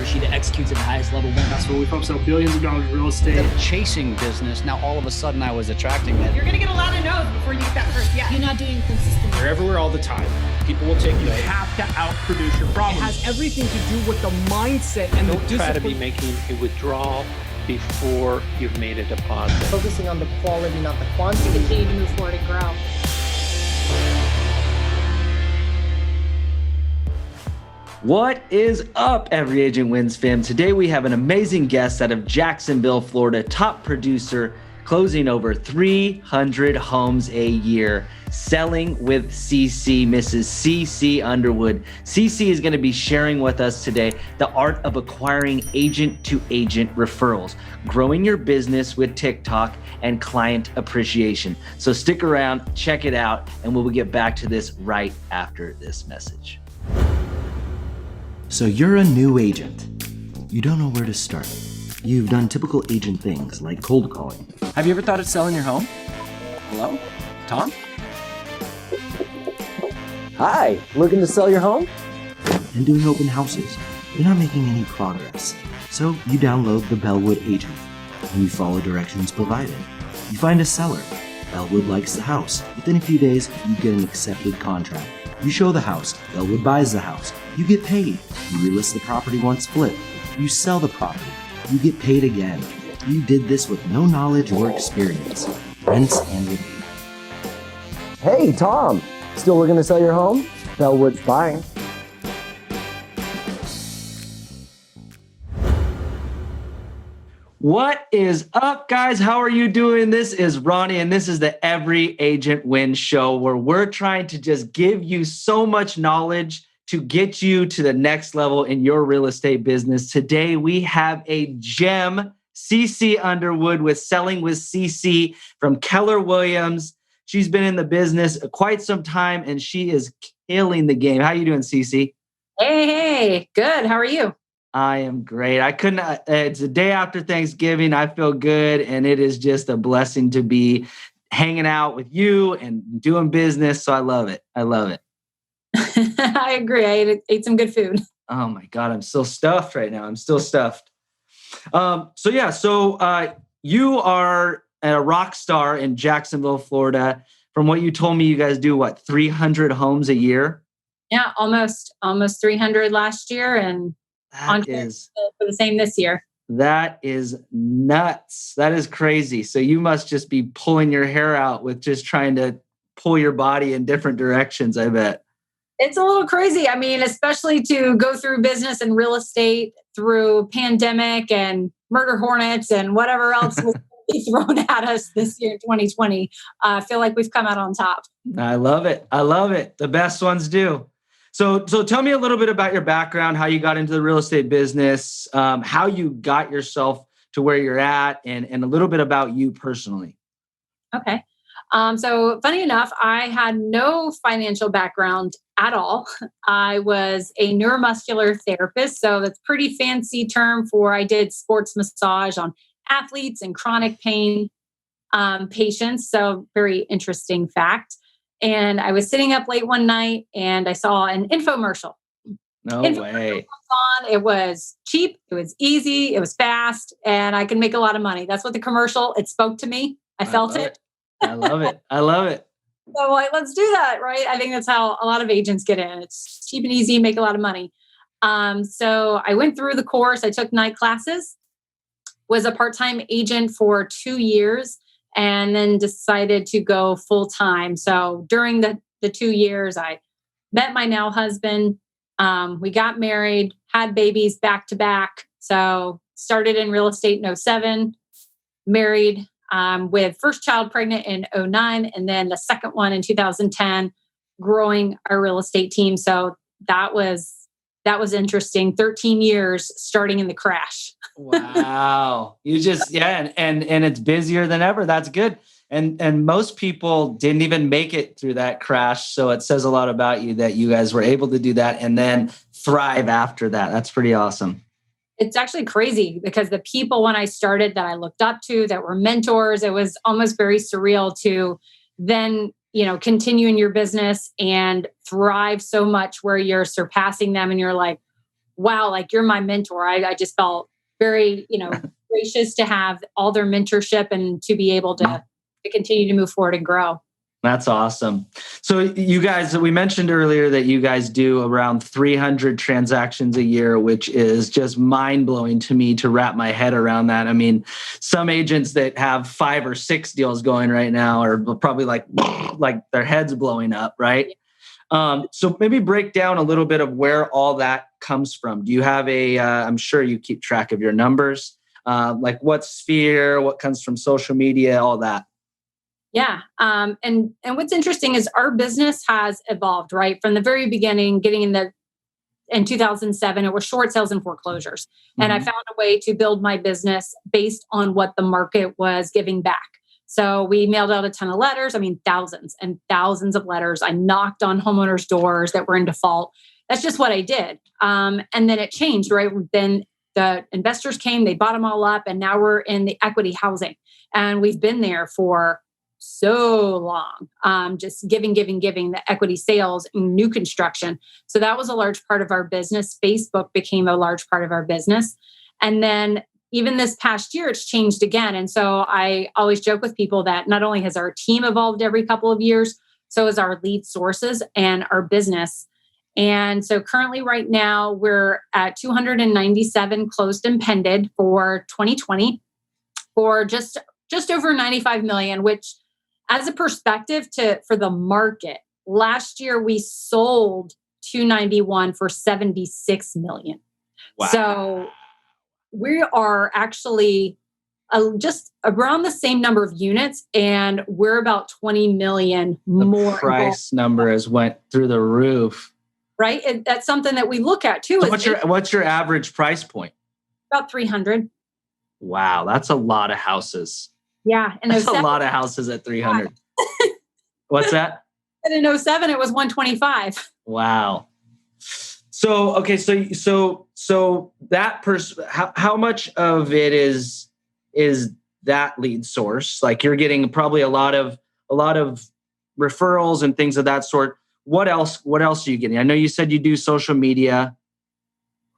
machine that executes at the highest level. That's where we focus on billions of dollars of real estate. The chasing business, now all of a sudden I was attracting it. You're going to get a lot of no's before you get that first yes. You're not doing consistent. You're everywhere all the time. People will take you. You have to outproduce your problems. It has everything to do with the mindset and the discipline. Don't try to be making a withdrawal before you've made a deposit. Focusing on the quality, not the quantity. Continue to move forward and grow. What is up, Every Agent Wins fam? Today we have an amazing guest out of Jacksonville, Florida, top producer, closing over 300 homes a year, selling with CC, Mrs. CC Underwood. CC is going to be sharing with us today the art of acquiring agent-to-agent referrals, growing your business with TikTok, and client appreciation. So stick around, check it out, and we'll get back to this right after this message. So you're a new agent. You don't know where to start. You've done typical agent things like cold calling. Have you ever thought of selling your home? Hello? Tom? Hi, looking to sell your home? And doing open houses. You're not making any progress. So you download the Bellwood agent and you follow directions provided. You find a seller. Bellwood likes the house. Within a few days, you get an accepted contract. You show the house. Bellwood buys the house. You get paid. You relist the property once flipped. You sell the property. You get paid again. You did this with no knowledge or experience. Rinse and repeat. Hey, Tom. Still looking to sell your home? Bellwood's buying. What is up, guys? How are you doing? This is Ronnie, and this is the Every Agent Wins show, where we're trying to just give you so much knowledge to get you to the next level in your real estate business. Today, we have a gem, CC Underwood with Selling with CC from Keller Williams. She's been in the business quite some time, and she is killing the game. How you doing, CC? Hey, good. How are you? I am great. It's the day after Thanksgiving. I feel good, and it is just a blessing to be hanging out with you and doing business. So I love it. I love it. I agree. I ate some good food. Oh my God, I'm still stuffed right now. I'm still stuffed. So you are a rock star in Jacksonville, Florida. From what you told me, you guys do 300 homes a year? Yeah, almost 300 last year, and on for the same this year. That is nuts. That is crazy. So you must just be pulling your hair out with just trying to pull your body in different directions, I bet. It's a little crazy. I mean, especially to go through business and real estate through pandemic and murder hornets and whatever else will be thrown at us this year, 2020. I feel like we've come out on top. I love it. I love it. The best ones do. So tell me a little bit about your background, how you got into the real estate business, how you got yourself to where you're at, and a little bit about you personally. Okay. So funny enough, I had no financial background at all. I was a neuromuscular therapist. So that's a pretty fancy term for I did sports massage on athletes and chronic pain patients. So very interesting fact. And I was sitting up late one night and I saw an infomercial. No way. It was cheap. It was easy. It was fast. And I could make a lot of money. That's what the commercial, it spoke to me. I felt it. I love it. I love it. So let's do that, right? I think that's how a lot of agents get in. It's cheap and easy, make a lot of money. So I went through the course. I took night classes, was a part-time agent for 2 years, and then decided to go full-time. So during the 2 years, I met my now husband. We got married, had babies back to back. So started in real estate in 2007, married with first child pregnant in 2009, and then the second one in 2010, growing our real estate team. So that was interesting. 13 years starting in the crash. Wow. You just, and it's busier than ever. That's good. And most people didn't even make it through that crash. So it says a lot about you that you guys were able to do that and then thrive after that. That's pretty awesome. It's actually crazy because the people when I started that I looked up to, that were mentors, it was almost very surreal to then, continue in your business and thrive so much where you're surpassing them and you're like, wow, like you're my mentor. I just felt very, gracious to have all their mentorship and to be able to continue to move forward and grow. That's awesome. So you guys, we mentioned earlier that you guys do around 300 transactions a year, which is just mind blowing to me to wrap my head around that. I mean, some agents that have 5 or 6 deals going right now are probably like their heads blowing up, right? So maybe break down a little bit of where all that comes from. Do you have I'm sure you keep track of your numbers, like what sphere, what comes from social media, all that. Yeah. And what's interesting is our business has evolved, right? From the very beginning, in 2007, it was short sales and foreclosures. And I found a way to build my business based on what the market was giving back. So we mailed out a ton of letters. I mean, thousands and thousands of letters. I knocked on homeowners' doors that were in default. That's just what I did. And then it changed, right? Then the investors came, they bought them all up, and now we're in the equity housing. And we've been there for so long, just giving the equity sales and new construction. So that was a large part of our business. Facebook became a large part of our business. And then even this past year, it's changed again. And so I always joke with people that not only has our team evolved every couple of years, so has our lead sources and our business. And so currently right now we're at 297 closed and pended for 2020 for just over 95 million, which as a perspective for the market, last year we sold 291 for 76 million. Wow. So we are actually just around the same number of units, and we're about 20 million more. The price number has went through the roof. Right? And that's something that we look at too. So what's your average price point? About 300. Wow, that's a lot of houses. Yeah. And that's a lot of houses at 300. What's that? And in 2007, it was 125. Wow. So, okay. So that person, how much of it is that lead source? Like you're getting probably a lot of referrals and things of that sort. What else are you getting? I know you said you do social media.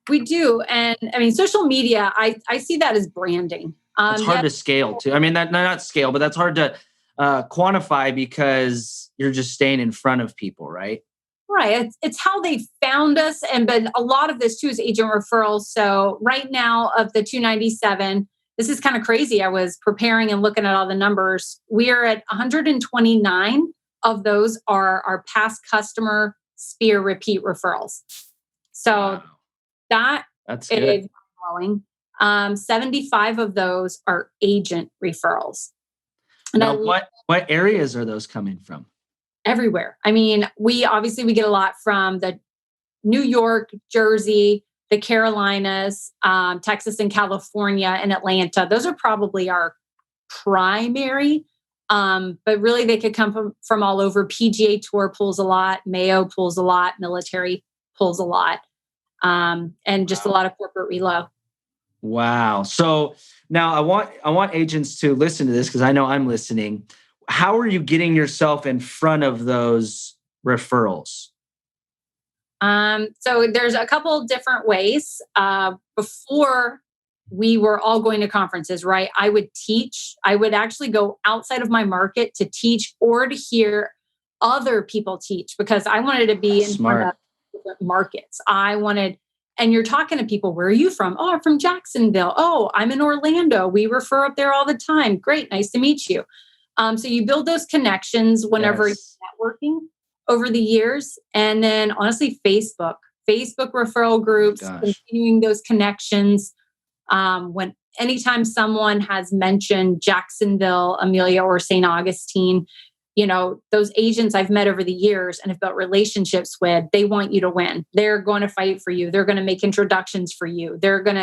We do. And I mean, social media, I see that as branding. It's hard to scale too. I mean, not scale, but that's hard to quantify because you're just staying in front of people, right? Right. It's how they found us. But a lot of this too is agent referrals. So right now of the 297, this is kind of crazy. I was preparing and looking at all the numbers. We are at 129 of those are our past customer sphere repeat referrals. So that's good. Growing. 75 of those are agent referrals. And now, what areas are those coming from? Everywhere. I mean, we get a lot from the New York, Jersey, the Carolinas, Texas and California and Atlanta. Those are probably our primary. But really they could come from all over. PGA Tour pulls a lot, Mayo pulls a lot, military pulls a lot, and just a lot of corporate relo. Wow. So now I want agents to listen to this because I know I'm listening. How are you getting yourself in front of those referrals? So there's a couple different ways. Before we were all going to conferences, right? I would teach. I would actually go outside of my market to teach or to hear other people teach because I wanted to be in front of different markets. And you're talking to people, where are you from? Oh, I'm from Jacksonville. Oh, I'm in Orlando. We refer up there all the time. Great. Nice to meet you. So you build those connections whenever you're networking over the years. And then honestly, Facebook referral groups, continuing those connections. Anytime someone has mentioned Jacksonville, Amelia, or St. Augustine, those agents I've met over the years and have built relationships with, they want you to win. They're going to fight for you. They're going to make introductions for you. They're going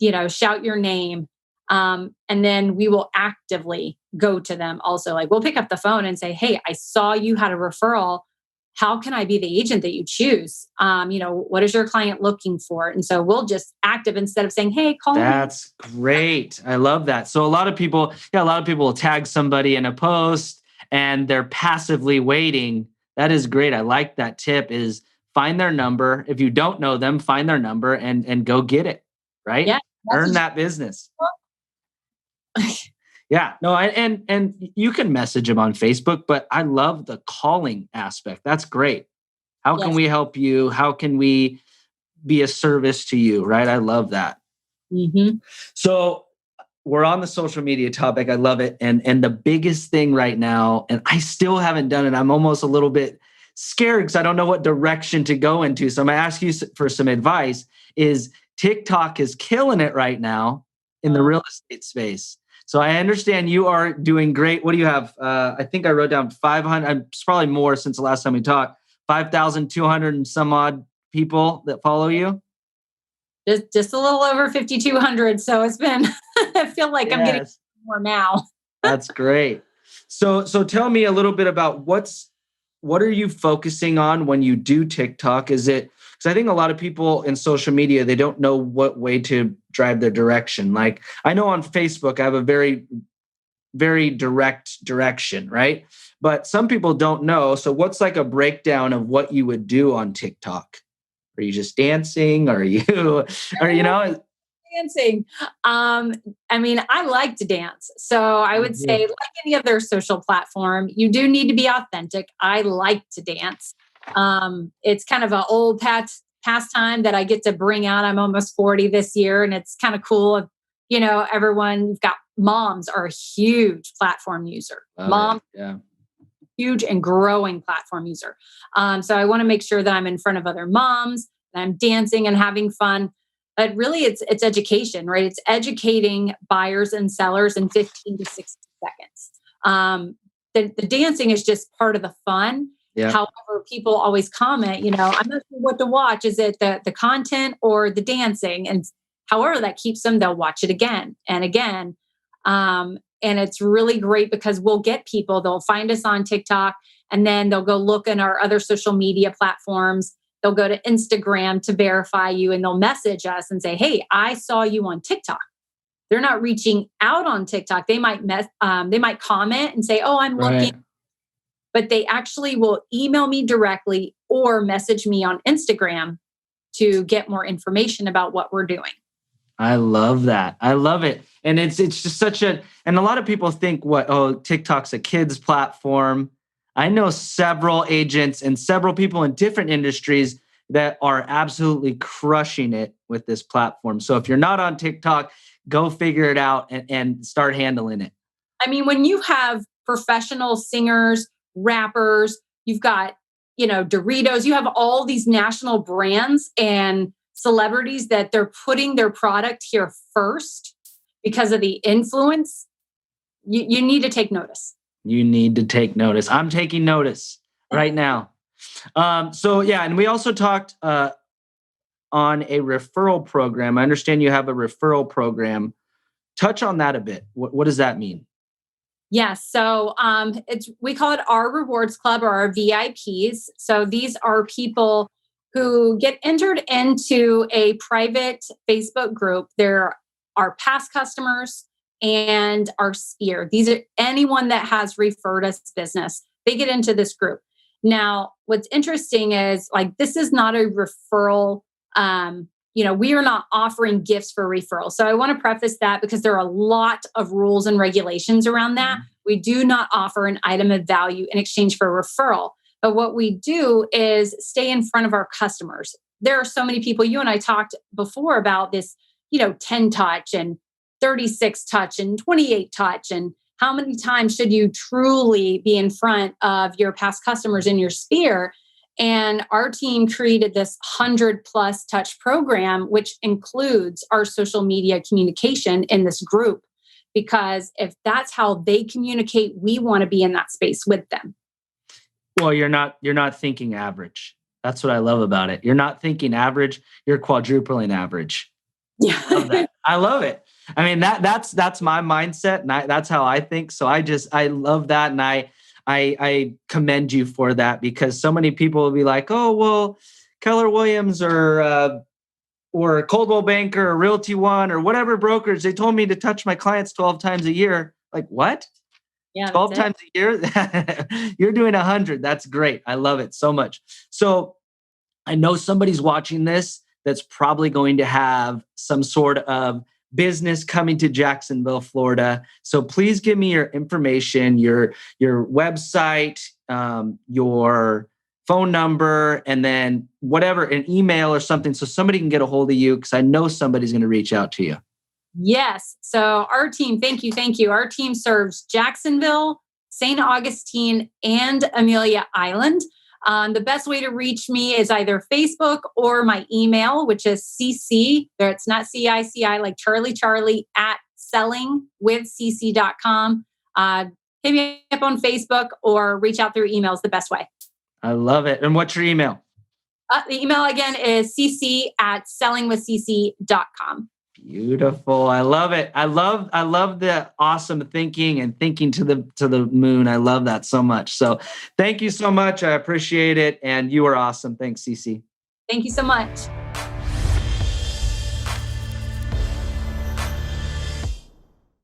to, shout your name. And then we will actively go to them also. Like we'll pick up the phone and say, hey, I saw you had a referral. How can I be the agent that you choose? What is your client looking for? And so we'll just active instead of saying, hey, call me. That's great. I love that. So a lot of people will tag somebody in a post and they're passively waiting. That is great. I like that tip, is find their number. If you don't know them, find their number and go get it, right? Yeah, Earn that business. Yeah, no, and you can message them on Facebook, but I love the calling aspect. That's great. How can we help you? How can we be a service to you, right? I love that. Mm-hmm. So we're on the social media topic. I love it. And the biggest thing right now, and I still haven't done it, I'm almost a little bit scared because I don't know what direction to go into. So I'm going to ask you for some advice, is TikTok is killing it right now in the real estate space. So I understand you are doing great. What do you have? I think I wrote down 500. It's probably more since the last time we talked. 5,200 and some odd people that follow you. Just a little over 5,200. So it's been, I feel like I'm getting more now. That's great. So tell me a little bit about what are you focusing on when you do TikTok? Is it, because I think a lot of people in social media, they don't know what way to drive their direction. Like I know on Facebook, I have a very, very direct direction, right? But some people don't know. So what's like a breakdown of what you would do on TikTok? Are you just dancing? Are you dancing? I mean, I like to dance. So I would say, like any other social platform, you do need to be authentic. I like to dance. It's kind of an old pastime that I get to bring out. I'm almost 40 this year, and it's kind of cool. You know, you've got moms are a huge platform user. Huge and growing platform user. So I want to make sure that I'm in front of other moms, that I'm dancing and having fun. But really, it's education, right? It's educating buyers and sellers in 15 to 60 seconds. The dancing is just part of the fun. Yeah. However, people always comment, I'm not sure what to watch. Is it the content or the dancing? And however that keeps them, they'll watch it again and again. And it's really great because we'll get people, they'll find us on TikTok, and then they'll go look in our other social media platforms. They'll go to Instagram to verify you, and they'll message us and say, hey, I saw you on TikTok. They're not reaching out on TikTok. They might comment and say, oh, I'm looking. But they actually will email me directly or message me on Instagram to get more information about what we're doing. I love that. I love it. And it's just and a lot of people think TikTok's a kid's platform. I know several agents and several people in different industries that are absolutely crushing it with this platform. So if you're not on TikTok, go figure it out and start handling it. I mean, when you have professional singers, rappers, you've got, Doritos, you have all these national brands and celebrities that they're putting their product here first because of the influence. You need to take notice. You need to take notice. I'm taking notice right now. And we also talked on a referral program. I understand you have a referral program. Touch on that a bit. What does that mean? Yes. So we call it our rewards club or our VIPs. So these are people who get entered into a private Facebook group. There are past customers and our sphere. These are anyone that has referred us business. They get into this group. Now, what's interesting is this is not a referral. We are not offering gifts for referral. So I want to preface that because there are a lot of rules and regulations around that. We do not offer an item of value in exchange for a referral. But what we do is stay in front of our customers. There are so many people, you and I talked before about this, 10 touch and 36 touch and 28 touch. And how many times should you truly be in front of your past customers in your sphere? And our team created this 100+ touch program, which includes our social media communication in this group. Because if that's how they communicate, we want to be in that space with them. Well, you're not thinking average. That's what I love about it. You're not thinking average. You're quadrupling average. Yeah, I love it. I mean, that's my mindset, and that's how I think. So I love that, and I commend you for that, because so many people will be like, oh, well, Keller Williams or Coldwell Banker or Realty One or whatever brokers, they told me to touch my clients 12 times a year. Like, what? Yeah, 12 times a year? You're doing 100. That's great. I love it so much. So I know somebody's watching this that's probably going to have some sort of business coming to Jacksonville, Florida. So please give me your information, your website, your phone number, and then whatever, an email or something, so somebody can get a hold of you, because I know somebody's going to reach out to you. Yes. So our team, thank you. Our team serves Jacksonville, St. Augustine, and Amelia Island. The best way to reach me is either Facebook or my email, which is CC. It's not CICI, like Charlie, at sellingwithcc.com. Hit me up on Facebook or reach out through email is the best way. I love it. And what's your email? The email again is cc@sellingwithcc.com. Beautiful. I love it. I love the awesome thinking and thinking to the moon. I love that so much. So thank you so much. I appreciate it. And you are awesome. Thanks, Cece. Thank you so much.